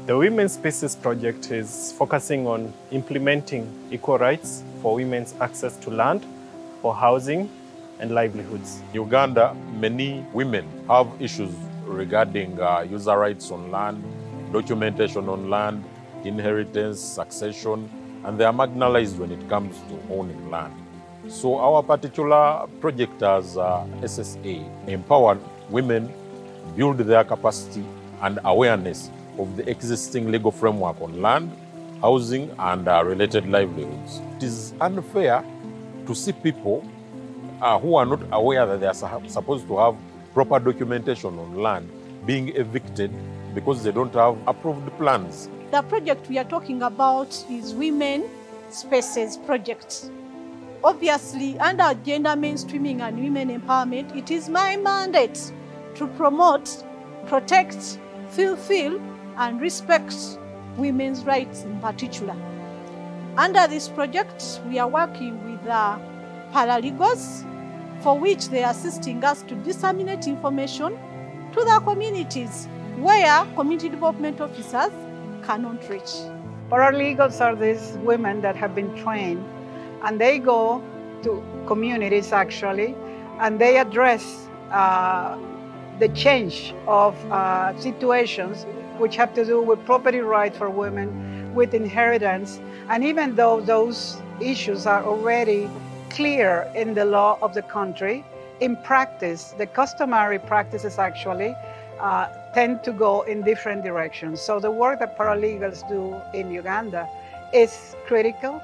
The Women's Spaces project is focusing on implementing equal rights for women's access to land, for housing and livelihoods. In Uganda, many women have issues regarding user rights on land, documentation on land, inheritance, succession, and they are marginalized when it comes to owning land. So our particular project as SSA empower women, build their capacity and awareness of the existing legal framework on land, housing, and related livelihoods. It is unfair to see people who are not aware that they are supposed to have proper documentation on land being evicted because they don't have approved plans. The project we are talking about is Women Spaces Project. Obviously, under gender mainstreaming and women empowerment, it is my mandate to promote, protect, fulfill, and respect women's rights in particular. Under this project, we are working with paralegals, for which they are assisting us to disseminate information to the communities where community development officers cannot reach. Paralegals are these women that have been trained, and they go to communities actually, and they address the change of situations which have to do with property rights for women, with inheritance, and even though those issues are already clear in the law of the country, in practice, the customary practices actually tend to go in different directions. So the work that paralegals do in Uganda is critical,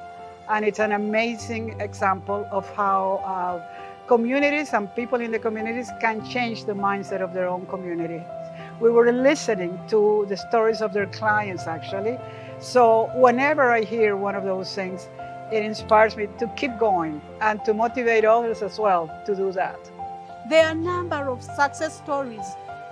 and it's an amazing example of how communities and people in the communities can change the mindset of their own community. We were listening to the stories of their clients actually. So whenever I hear one of those things, it inspires me to keep going and to motivate others as well to do that. There are a number of success stories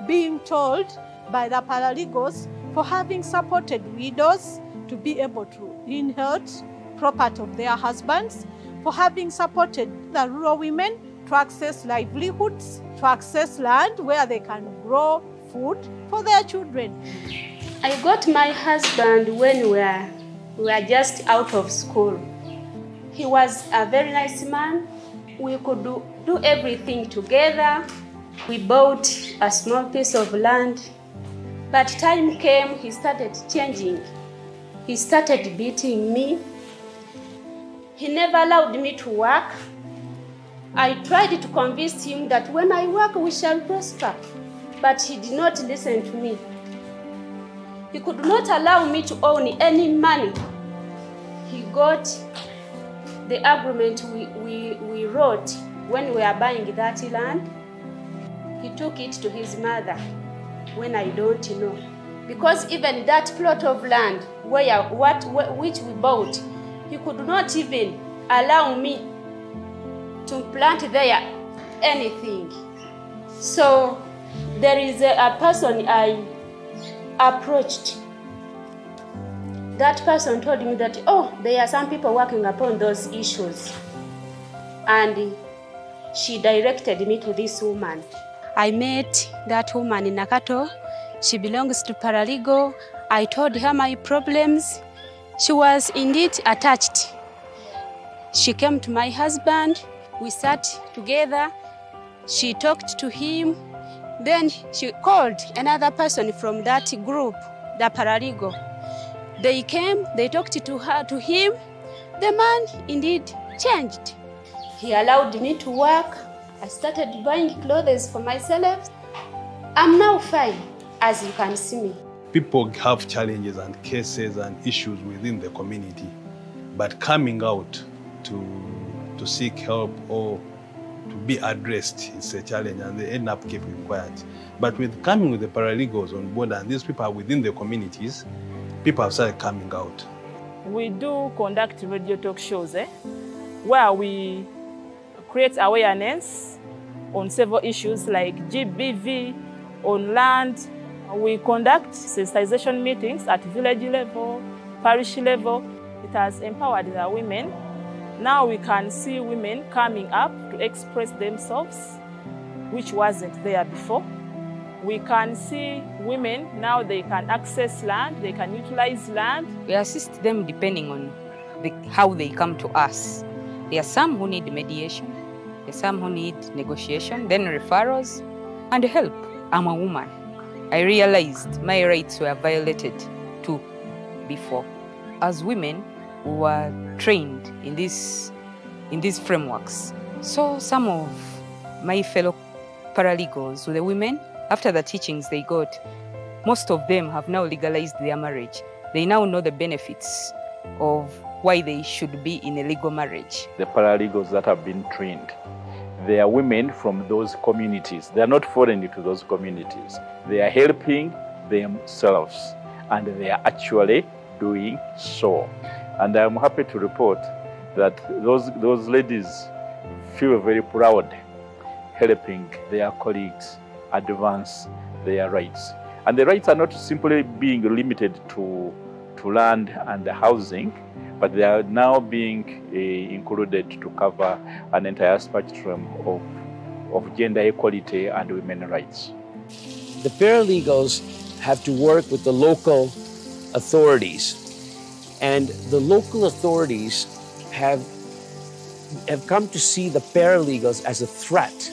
being told by the paralegals for having supported widows to be able to inherit property of their husbands, for having supported the rural women to access livelihoods, to access land where they can grow food for their children. I got my husband when we were just out of school. He was a very nice man. We could do everything together. We bought a small piece of land. But time came, he started changing. He started beating me. He never allowed me to work. I tried to convince him that when I work, we shall prosper. But he did not listen to me. He could not allow me to own any money. He got the agreement we wrote when we were buying that land. He took it to his mother when I don't know. Because even that plot of land which we bought, he could not even allow me to plant there anything. So there is a person I approached. That person told me that, oh, there are some people working upon those issues. And she directed me to this woman. I met that woman in Nakato. She belongs to paralegal. I told her my problems. She was indeed attached. She came to my husband. We sat together. She talked to him. Then she called another person from that group, the paralegal. They came, they talked to him. The man indeed changed. He allowed me to work. I started buying clothes for myself. I'm now fine, as you can see me. People have challenges and cases and issues within the community, but coming out to seek help or to be addressed is a challenge, and they end up keeping quiet. But with coming with the paralegals on board, and these people are within the communities, people have started coming out. We do conduct radio talk shows where we create awareness on several issues like GBV, on land. We conduct sensitization meetings at village level, parish level. It has empowered the women. Now we can see women coming up to express themselves, which wasn't there before. we can see women now, they can access land, they can utilize land. We assist them depending on how they come to us. There are some who need mediation, there are some who need negotiation, then referrals, and help. I'm a woman. I realized my rights were violated too before. As women, we were trained in these frameworks. So some of my fellow paralegals, the women, after the teachings they got, most of them have now legalized their marriage. They now know the benefits of why they should be in a legal marriage. The paralegals that have been trained, they are women from those communities. They are not foreign to those communities. They are helping themselves, and they are actually doing so. And I'm happy to report that those ladies feel very proud helping their colleagues advance their rights. And the rights are not simply being limited to land and housing, but they are now being included to cover an entire spectrum of gender equality and women's rights. The paralegals have to work with the local authorities, and the local authorities have come to see the paralegals as a threat,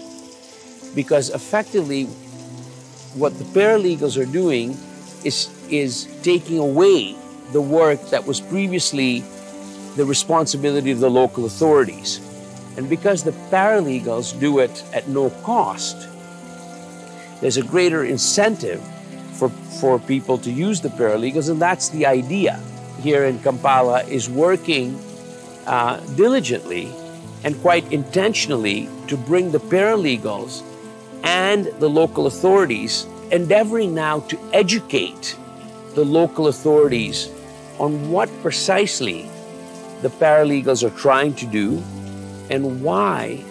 because effectively what the paralegals are doing is taking away the work that was previously the responsibility of the local authorities. And because the paralegals do it at no cost, there's a greater incentive for people to use the paralegals, and that's the idea here in Kampala, is working diligently and quite intentionally to bring the paralegals and the local authorities, endeavoring now to educate the local authorities on what precisely the paralegals are trying to do and why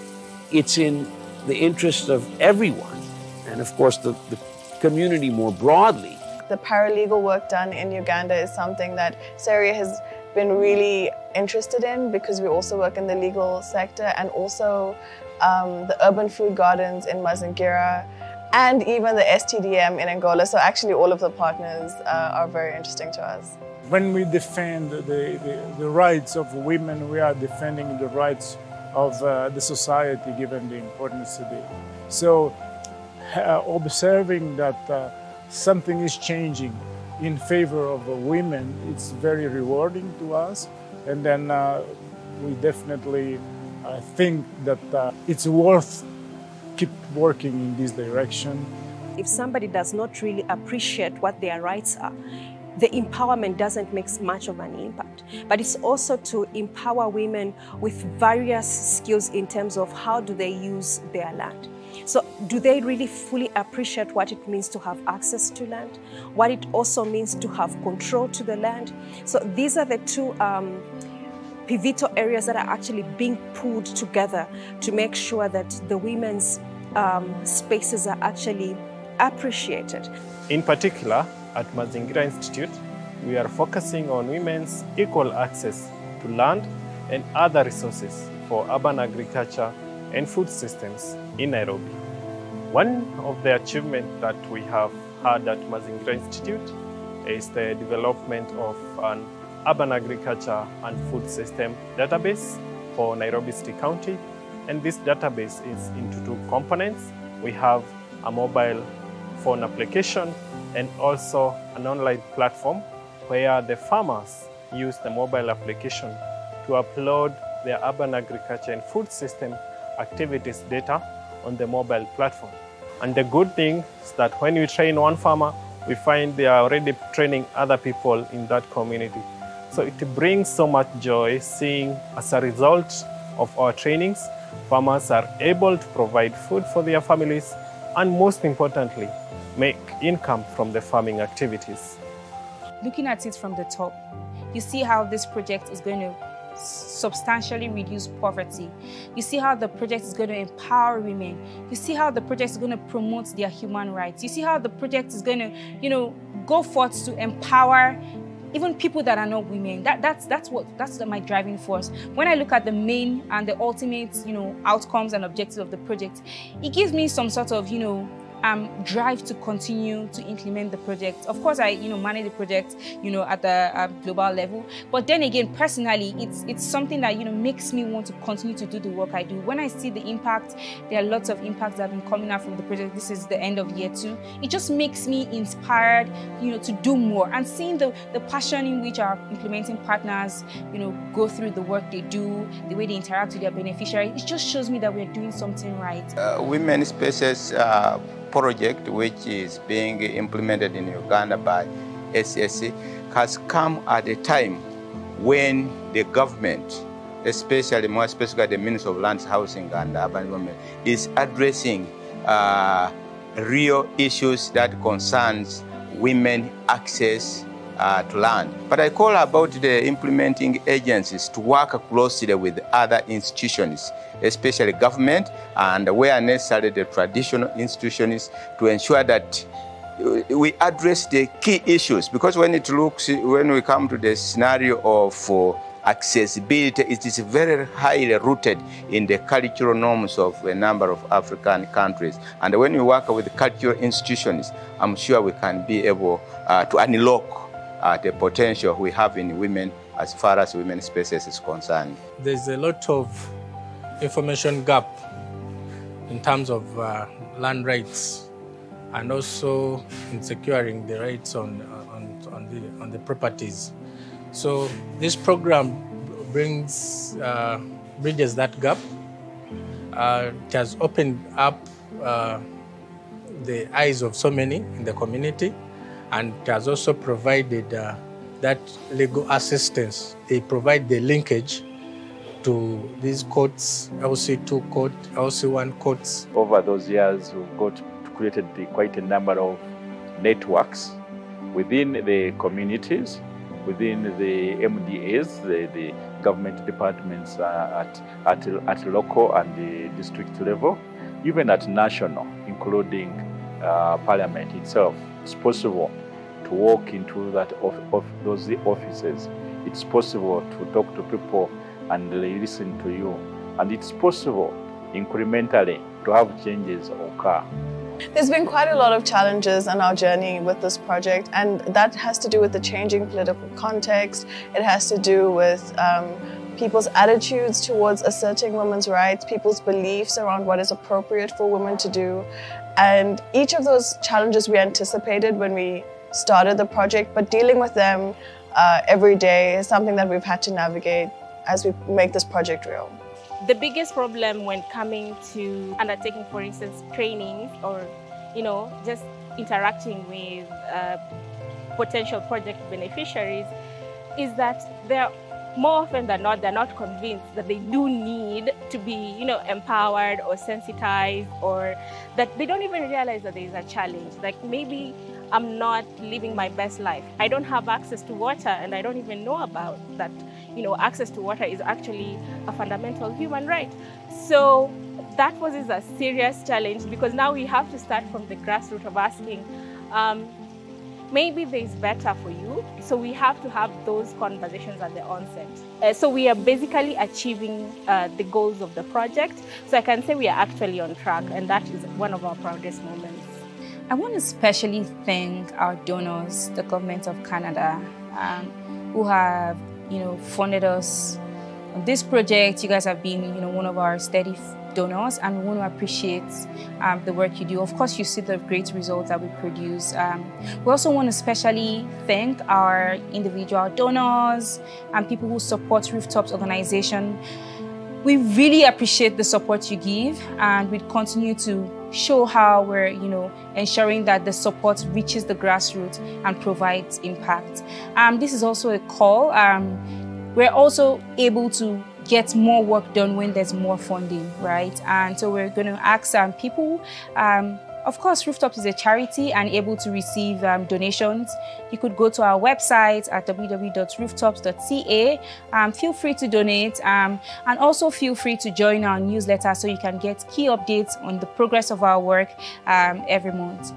it's in the interest of everyone, and of course the community more broadly. The paralegal work done in Uganda is something that SSA has been really interested in, because we also work in the legal sector, and also the urban food gardens in Mazingira, and even the STDM in Angola. So actually all of the partners are very interesting to us. When we defend the rights of women, we are defending the rights of the society, given the importance today. So observing that something is changing in favor of women, it's very rewarding to us. And then we definitely think that it's worth keep working in this direction. If somebody does not really appreciate what their rights are, the empowerment doesn't make much of an impact. But it's also to empower women with various skills in terms of how do they use their land. So do they really fully appreciate what it means to have access to land, what it also means to have control to the land? So these are the two pivotal areas that are actually being pulled together to make sure that the women's spaces are actually appreciated. In particular, at Mazingira Institute, we are focusing on women's equal access to land and other resources for urban agriculture and food systems in Nairobi. One of the achievements that we have had at Mazingira Institute is the development of an urban agriculture and food system database for Nairobi City County. And this database is into two components. We have a mobile phone application and also an online platform where the farmers use the mobile application to upload their urban agriculture and food system activities data on the mobile platform. And the good thing is that when we train one farmer, we find they are already training other people in that community. So it brings so much joy seeing, as a result of our trainings, farmers are able to provide food for their families and, most importantly, make income from the farming activities. Looking at it from the top, you see how this project is going to substantially reduce poverty. You see how the project is going to empower women. You see how the project is going to promote their human rights. You see how the project is going to, go forth to empower even people that are not women. That's my driving force. When I look at the main and the ultimate, outcomes and objectives of the project, it gives me some sort of, drive to continue to implement the project. Of course, I manage the project at the global level, but then again, personally, it's something that makes me want to continue to do the work I do. When I see the impact, there are lots of impacts that have been coming out from the project. This is the end of year 2. It just makes me inspired to do more, and seeing the passion in which our implementing partners go through the work they do, the way they interact with their beneficiaries, it just shows me that we're doing something right. Women Spaces project, which is being implemented in Uganda by SSA, has come at a time when the government, especially more specifically the Ministry of Lands, Housing and Urban Development, is addressing real issues that concerns women access to land. But I call about the implementing agencies to work closely with other institutions, especially government and where necessary the traditional institutions, to ensure that we address the key issues. Because when we come to the scenario of accessibility, it is very highly rooted in the cultural norms of a number of African countries. And when we work with cultural institutions, I'm sure we can be able to unlock the potential we have in women as far as women spaces is concerned. There's a lot of information gap in terms of land rights, and also in securing the rights on the properties. So this program bridges that gap. It has opened up the eyes of so many in the community, and it has also provided that legal assistance. They provide the linkage to these courts, LC2 court, LC1 courts. Over those years, we've created quite a number of networks within the communities, within the MDAs, the government departments at local and the district level, even at national, including Parliament itself. It's possible to walk into those offices. It's possible to talk to people and they listen to you. And it's possible, incrementally, to have changes occur. There's been quite a lot of challenges on our journey with this project, and that has to do with the changing political context. It has to do with people's attitudes towards asserting women's rights, people's beliefs around what is appropriate for women to do. And each of those challenges we anticipated when we started the project, but dealing with them every day is something that we've had to navigate as we make this project real. The biggest problem when coming to undertaking, for instance, trainings or, just interacting with potential project beneficiaries is that they're more often than not, they're not convinced that they do need to be, empowered or sensitized, or that they don't even realize that there is a challenge. Like, maybe I'm not living my best life. I don't have access to water, and I don't even know about that. Access to water is actually a fundamental human right. So that poses a serious challenge, because now we have to start from the grassroots of asking, maybe there's better for you. So we have to have those conversations at the onset. So we are basically achieving the goals of the project. So I can say we are actually on track, and that is one of our proudest moments. I want to especially thank our donors, the government of Canada, who have, funded us on this project. You guys have been, one of our steady donors, and we want to appreciate the work you do. Of course, you see the great results that we produce. We also want to especially thank our individual donors and people who support Rooftops organization. We really appreciate the support you give, and we continue to show how we're, ensuring that the support reaches the grassroots and provides impact. This is also a call. We're also able to get more work done when there's more funding, right? And so we're going to ask people. Of course, Rooftops is a charity and able to receive donations. You could go to our website at www.rooftops.ca. Feel free to donate, and also feel free to join our newsletter so you can get key updates on the progress of our work every month.